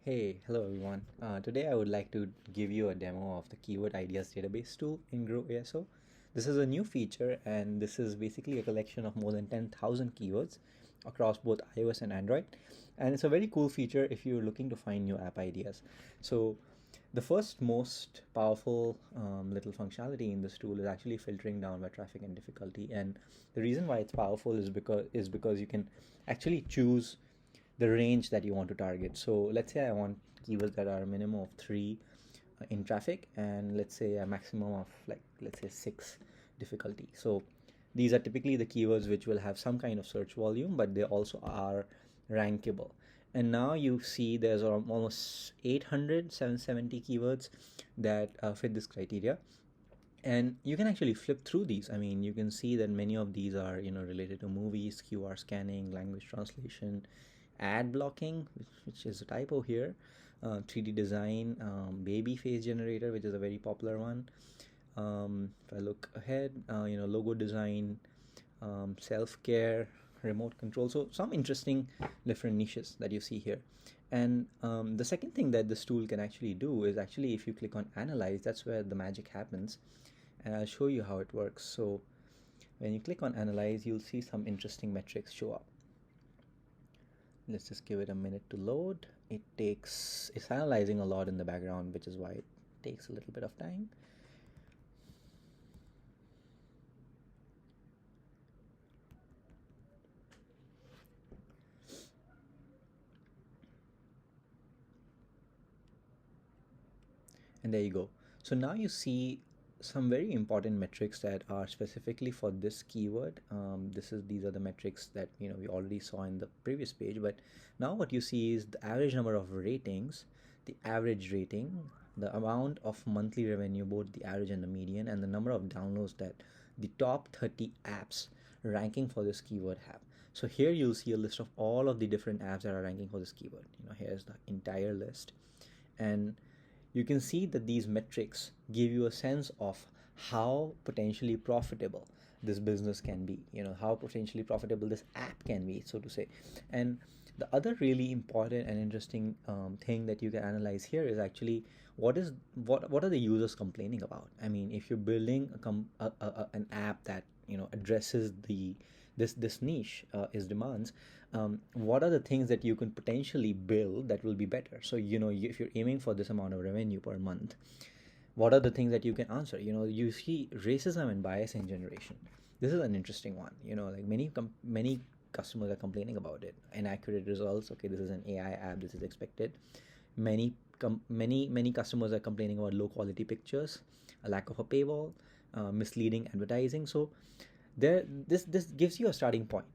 Hey, hello everyone. Today I would like to give you a demo of the Keyword Ideas database tool in Grow ASO. This is a new feature and this is basically a collection of more than 10,000 keywords across both iOS and Android. And it's a very cool feature if you're looking to find new app ideas. So the first most powerful little functionality in this tool is actually filtering down by traffic and difficulty. And the reason why it's powerful is because you can actually choose the range that you want to target. So let's say I want keywords that are a minimum of three in traffic, and let's say a maximum of like let's say six difficulty. So these are typically the keywords which will have some kind of search volume, but they also are rankable. And now you see there's almost 800 770 keywords that fit this criteria, and you can actually flip through these. I mean, you can see that many of these are related to movies, QR scanning, language translation, ad blocking, which is a typo here, 3D design, baby face generator, which is a very popular one. If I look ahead, logo design, self-care, remote control. So some interesting different niches that you see here. And the second thing that this tool can actually do is actually if you click on analyze, that's where the magic happens. And I'll show you how it works. So when you click on analyze, you'll see some interesting metrics show up. Let's just give it a minute to load. It's analyzing a lot in the background, which is why it takes a little bit of time. And there you go. So now you see some very important metrics that are specifically for this keyword. These are the metrics that we already saw in the previous page, but now what you see is the average number of ratings, the average rating, the amount of monthly revenue, both the average and the median, and the number of downloads that the top 30 apps ranking for this keyword have. So here you'll see a list of all of the different apps that are ranking for this keyword. Here's the entire list, and you can see that these metrics give you a sense of how potentially profitable this business can be, how potentially profitable this app can be, so to say. And the other really important and interesting thing that you can analyze here is actually what are the users complaining about. I mean, if you're building an app that addresses this niche is demands, what are the things that you can potentially build that will be better? So if you're aiming for this amount of revenue per month, what are the things that you can answer? You see racism and bias in generation. This is an interesting one. Like many customers are complaining about it. Inaccurate results. Okay, this is an AI app, this is expected. Many customers are complaining about low quality pictures, a lack of a paywall, misleading advertising. So this gives you a starting point.